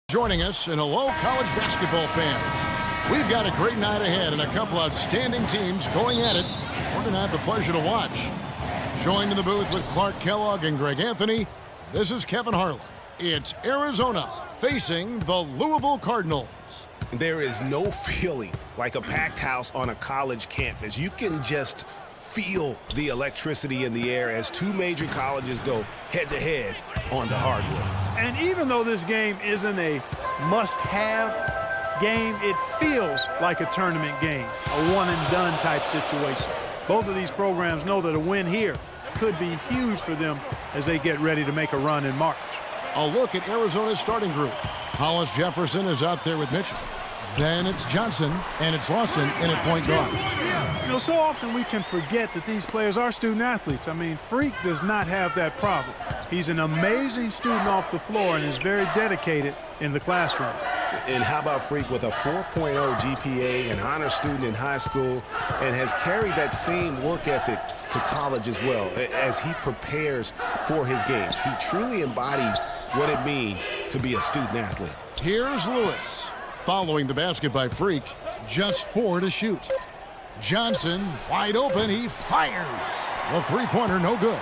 Joining us, and hello, college basketball fans. We've got a great night ahead and a couple outstanding teams going at it. We're going to have the pleasure to watch. Joined in the booth with Clark Kellogg and Greg Anthony, this is Kevin Harlan. It's Arizona facing the Louisville Cardinals. There is no feeling like a packed house on a college campus. You can just feel the electricity in the air as two major colleges go head-to-head on the hardwood. And even though this game isn't a must-have game, it feels like a tournament game, a one-and-done type situation. Both of these programs know that a win here could be huge for them as they get ready to make a run in March. A look at Arizona's starting group. Hollis Jefferson is out there with Mitchell. Then it's Johnson, and it's Lawson in at point guard. You know, so often we can forget that these players are student athletes. I mean, Freak does not have that problem. He's an amazing student off the floor and is very dedicated in the classroom. And how about Freak with a 4.0 GPA, an honor student in high school, and has carried that same work ethic to college as well as he prepares for his games. He truly embodies what it means to be a student athlete. Here's Lewis. Following the basket by Freak, just 4 to shoot. Johnson, wide open, he fires. The three-pointer, no good.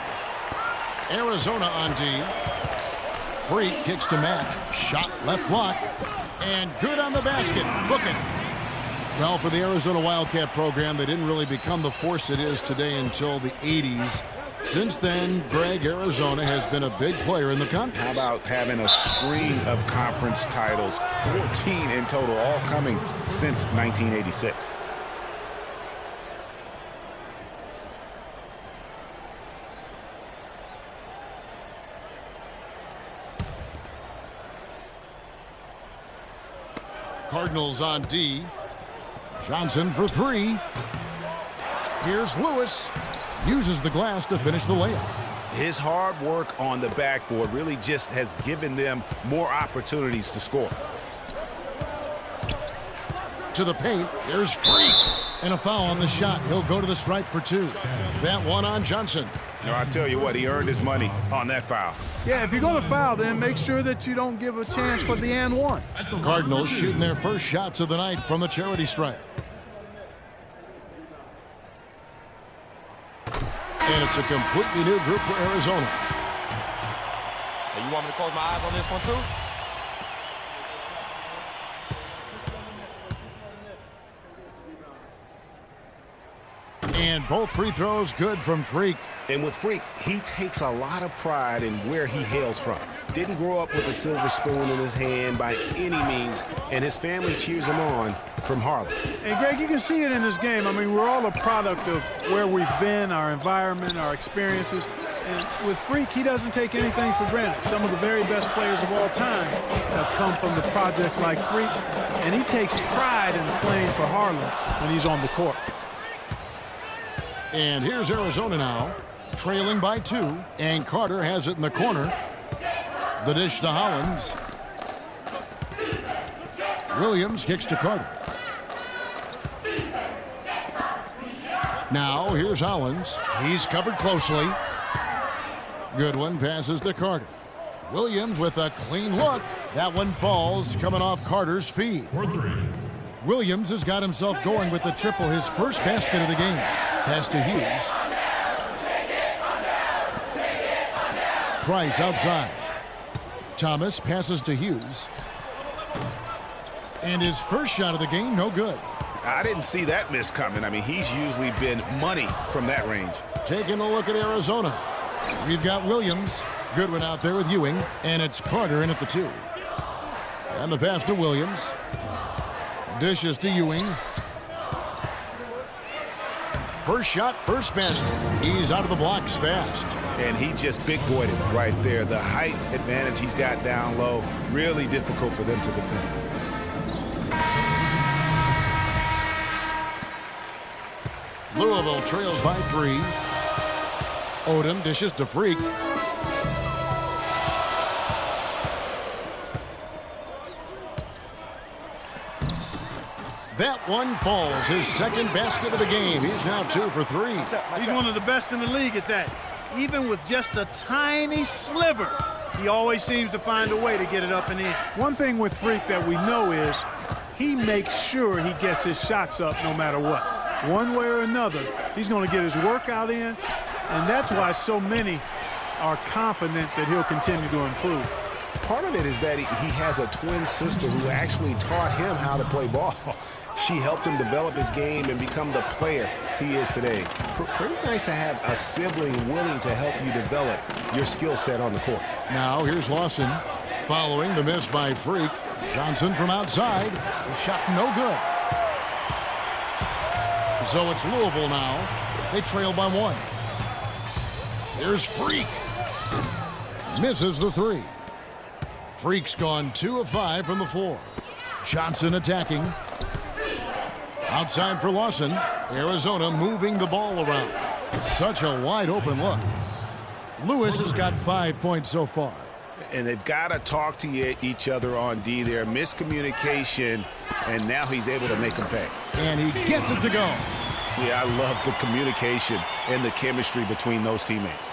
Arizona on D. Freak kicks to Mack. Shot left block. And good on the basket. Looking. Well, for the Arizona Wildcat program, they didn't really become the force it is today until the 80s. Since then, Greg, Arizona has been a big player in the conference. How about having a string of conference titles, 14 in total, all coming since 1986. Cardinals on D. Johnson for 3. Here's Lewis. Uses the glass to finish the layup. His hard work on the backboard really just has given them more opportunities to score. To the paint, there's Freak. And a foul on the shot. He'll go to the stripe for 2. That one on Johnson. No, I tell you what, he earned his money on that foul. Yeah, if you're going to foul, then make sure that you don't give a chance for the and one. Cardinals shooting their first shots of the night from the charity stripe. And it's a completely new group for Arizona. Hey, you want me to close my eyes on this one too? And both free throws good from Freak. And with Freak, he takes a lot of pride in where he hails from. Didn't grow up with a silver spoon in his hand by any means, and his family cheers him on from Harlem. And Greg, you can see it in this game. I mean, we're all a product of where we've been, our environment, our experiences. And with Freak, he doesn't take anything for granted. Some of the very best players of all time have come from the projects like Freak, and he takes pride in playing for Harlem when he's on the court. And here's Arizona now, trailing by 2, and Carter has it in the corner. The dish to Hollins. Williams kicks to Carter. Now here's Hollins. He's covered closely. Good one, passes to Carter. Williams with a clean look. That one falls, coming off Carter's feed. Williams has got himself going with the triple, his first basket of the game. Pass to Hughes. Price outside. Thomas passes to Hughes. And his first shot of the game, no good. I didn't see that miss coming. I mean, he's usually been money from that range. Taking a look at Arizona. We've got Williams. Goodwin out there with Ewing. And it's Carter in at the 2. And the pass to Williams. Dishes to Ewing. First shot, first basket. He's out of the blocks fast. And he just big-boyed it right there. The height advantage he's got down low, really difficult for them to defend. Louisville trails by 3. Odom dishes to Freak. That one falls, his second basket of the game. He's now 2 for 3. He's one of the best in the league at that. Even with just a tiny sliver He always seems to find a way to get it up and in. One thing with Freak that we know is he makes sure he gets his shots up no matter what. One way or another, he's going to get his workout in, and that's why so many are confident that he'll continue to improve. Part of it is that he has a twin sister who actually taught him how to play ball. She helped him develop his game and become the player he is today. Pretty nice to have a sibling willing to help you develop your skill set on the court. Now here's Lawson following the miss by Freak. Johnson from outside. The shot no good. So it's Louisville now. They trail by 1. Here's Freak. Misses the 3. Freak's gone 2 of 5 from the floor. Johnson attacking. Outside for Lawson. Arizona moving the ball around. Such a wide open look. Lewis has got 5 points so far. And they've got to talk to each other on D there. Miscommunication, and now he's able to make them pay. And he gets it to go. Yeah, I love the communication and the chemistry between those teammates.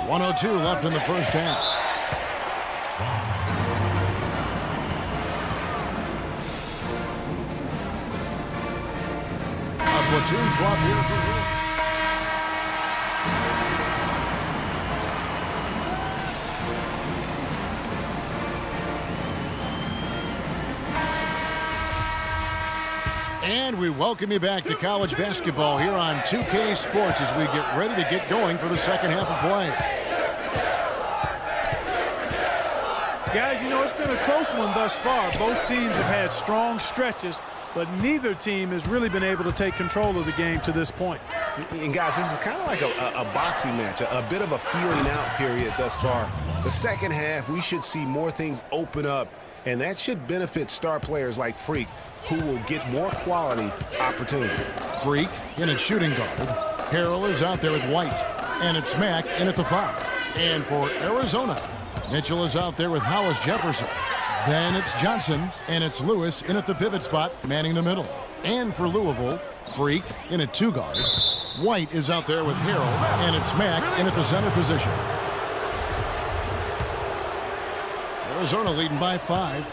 1:02 left in the first half. A platoon swap here for Hill. And we welcome you back to college basketball here on 2K Sports as we get ready to get going for the second half of play. Guys, you know, it's been a close one thus far. Both teams have had strong stretches, but neither team has really been able to take control of the game to this point. And guys, this is kind of like a boxing match, a bit of a feeling out period thus far. The second half, we should see more things open up, and that should benefit star players like Freak, who will get more quality opportunities. Freak in at shooting guard. Harrell is out there with White, and it's Mack in at the 5. And for Arizona, Mitchell is out there with Hollis Jefferson. Then it's Johnson, and it's Lewis in at the pivot spot, manning the middle. And for Louisville, Freak in at 2 guard. White is out there with Harrell, and it's Mack in at the center position. Arizona leading by 5.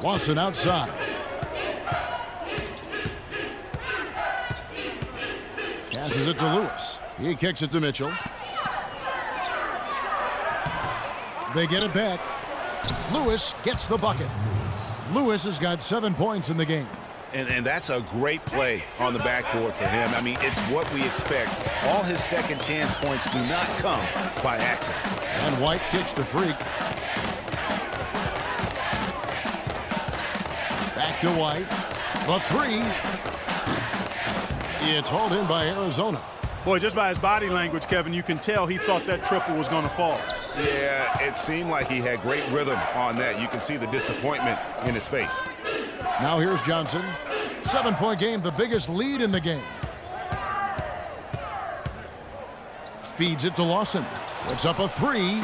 Lawson outside. Passes it to Lewis. He kicks it to Mitchell. They get it back. Lewis gets the bucket. Lewis has got 7 points in the game. And that's a great play on the backboard for him. I mean, it's what we expect. All his second chance points do not come by accident. And White kicks to Freak. Back to White. The 3. It's hauled in by Arizona. Boy, just by his body language, Kevin, you can tell he thought that triple was going to fall. Yeah, it seemed like he had great rhythm on that. You can see the disappointment in his face. Now here's Johnson. 7-point game, the biggest lead in the game. Feeds it to Lawson. Puts up a 3.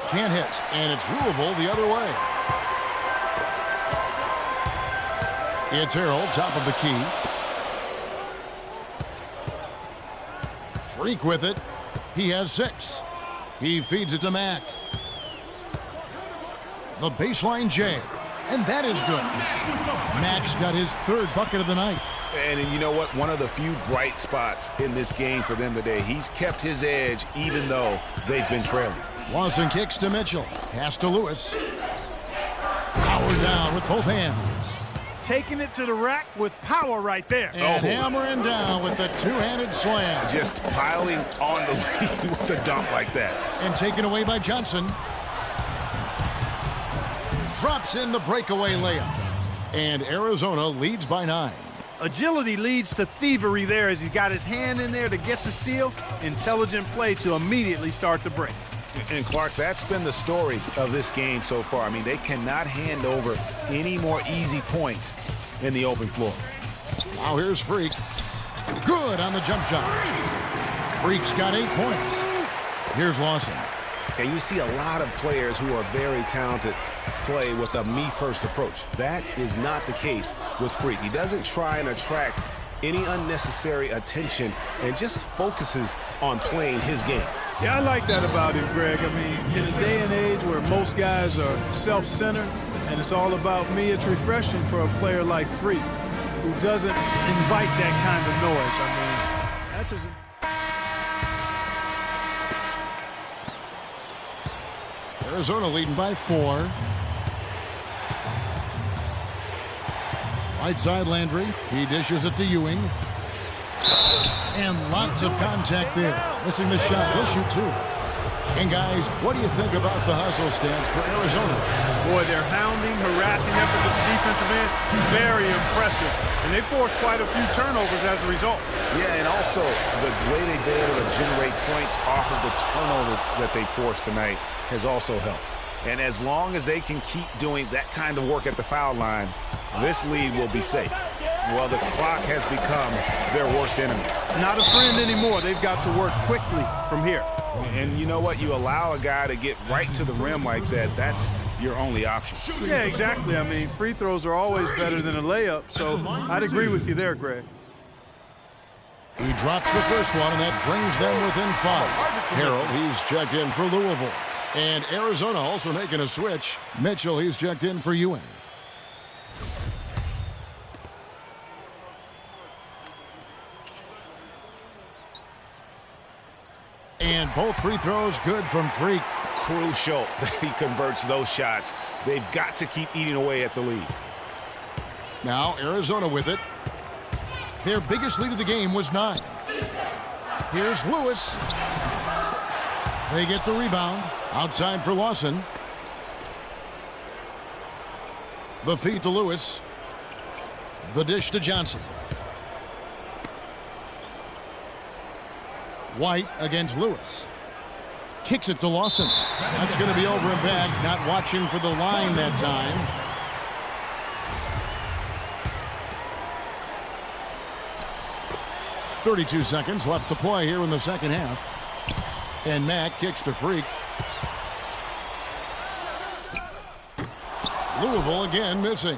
Can't hit. And it's Louisville the other way. It's Erdal, top of the key. Freak with it. He has 6. He feeds it to Mack. The baseline J. And that is good. Mack's got his 3rd bucket of the night. And you know what? One of the few bright spots in this game for them today. He's kept his edge even though they've been trailing. Lawson kicks to Mitchell. Pass to Lewis. Power down with both hands. Taking it to the rack with power right there. And hammering down with the 2-handed slam. Just piling on the lead with the dunk like that. And taken away by Johnson. Drops in the breakaway layup. And Arizona leads by 9. Agility leads to thievery there as he's got his hand in there to get the steal. Intelligent play to immediately start the break. And Clark, that's been the story of this game so far. I mean, they cannot hand over any more easy points in the open floor. Now here's Freak. Good on the jump shot. Freak's got 8 points. Here's Lawson. And you see a lot of players who are very talented play with a me-first approach. That is not the case with Freak. He doesn't try and attract any unnecessary attention and just focuses on playing his game. Yeah, I like that about him, Greg. I mean, in a day and age where most guys are self-centered and it's all about me, it's refreshing for a player like Freak, who doesn't invite that kind of noise. I mean, that's his... Arizona leading by 4. Right side Landry. He dishes it to Ewing. And lots of contact there. Missing the shot. He'll shoot 2. And guys, what do you think about the hustle stance for Arizona? Boy, they're hounding, harassing effort at the defensive end. Very impressive. And they forced quite a few turnovers as a result. Yeah, and also the way they've been able to generate points off of the turnovers that they forced tonight has also helped. And as long as they can keep doing that kind of work at the foul line, this lead will be safe. Well, the clock has become their worst enemy. Not a friend anymore. They've got to work quickly from here. And you know what? You allow a guy to get right to the rim like that, that's your only option. Yeah, exactly. I mean, free throws are always better than a layup, so I'd agree with you there, Greg. He drops the first one, and that brings them within 5. Harold, he's checked in for Louisville. And Arizona also making a switch. Mitchell, he's checked in for Ewing. And both free throws good from Freak. Crucial that he converts those shots. They've got to keep eating away at the lead. Now Arizona with it. Their biggest lead of the game was 9. Here's Lewis. They get the rebound. Outside for Lawson. The feed to Lewis. The dish to Johnson. White against Lewis. Kicks it to Lawson. That's going to be over and back. Not watching for the line that time. .32 seconds left to play here in the second half. And Mack kicks to Freak. Louisville again missing.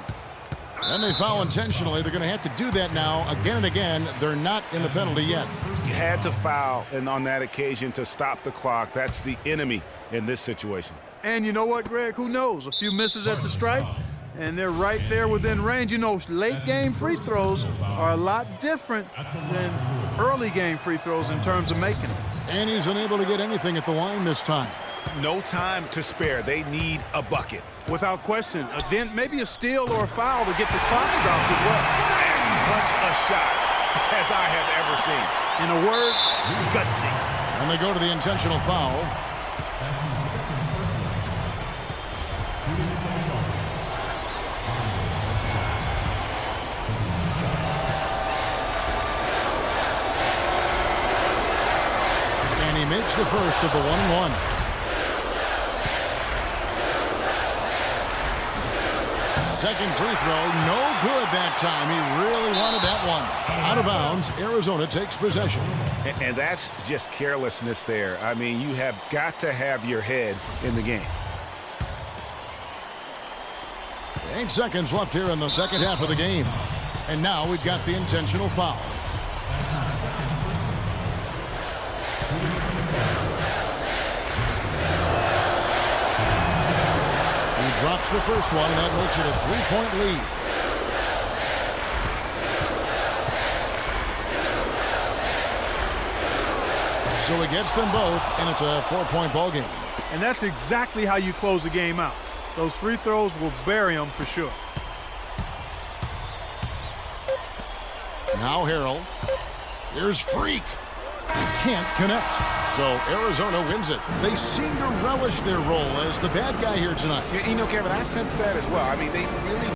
And they foul intentionally. They're going to have to do that now again and again. They're not in the penalty yet. You had to foul and on that occasion to stop the clock. That's the enemy in this situation. And you know what, Greg? Who knows? A few misses at the stripe, and they're right there within range. You know, late game free throws are a lot different than early game free throws in terms of making them. And he's unable to get anything at the line this time. No time to spare. They need a bucket. Without question. Then maybe a steal or a foul to get the clock stopped as well. As much a shot as I have ever seen. In a word, gutsy. And they go to the intentional foul. And he makes the first of the 1-1. Second free throw, no good that time. He really wanted that one. Out of bounds, Arizona takes possession. And that's just carelessness there. I mean, you have got to have your head in the game. 8 seconds left here in the second half of the game. And now we've got the intentional foul. Drops the first one, and that makes it a 3-point lead. So he gets them both, and it's a 4-point ball game. And that's exactly how you close the game out. Those free throws will bury them for sure. Now Harold. Here's Freak. Can't connect. So Arizona wins it. They seem to relish their role as the bad guy here tonight. You know, Kevin, I sense that as well. I mean, they really